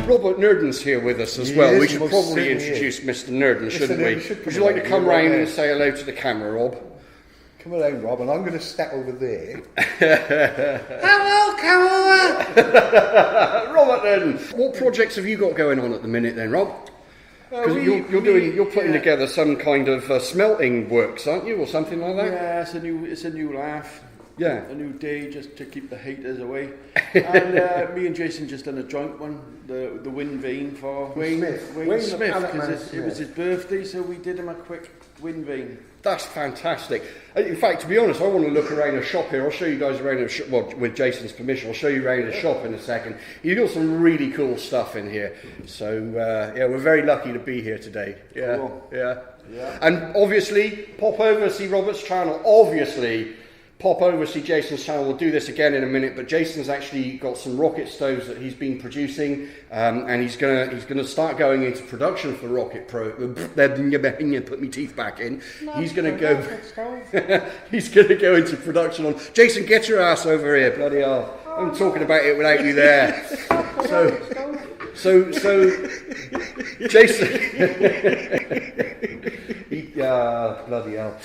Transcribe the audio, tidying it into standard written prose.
Robert Nurden's here with us as well. Yes, We should most probably certainly introduce Mr. Nurden, shouldn't we? We should Would you like to come right round there. and say hello to the camera, Rob? Come along, Rob, and I'm going to step over there. Hello, come over! Robert Nurden, what projects have you got going on at the minute then, Rob? Because you're putting together some kind of smelting works, aren't you, or something like that? Yeah, it's a new laugh. Yeah. A new day just to keep the haters away. And me and Jason just done a joint one, the wind vein for Wayne Smith, because it was his birthday, so we did him a quick wind vein. That's fantastic. In fact, to be honest, I want to look around a shop here. I'll show you guys around a shop, well, with Jason's permission. I'll show you around a shop in a second. You've got some really cool stuff in here. So, yeah, we're very lucky to be here today. Yeah, Cool. yeah. Yeah. And obviously, pop over, see Robert's channel. Obviously, pop over, see Jason's channel. We'll do this again in a minute, but Jason's actually got some rocket stoves that he's been producing, and he's gonna start going into production for Rocket Pro. Put me teeth back in. He's gonna go. He's gonna go into production on. Jason, get your ass over here, bloody hell! I'm talking about it without you there. So, Jason. Bloody hell.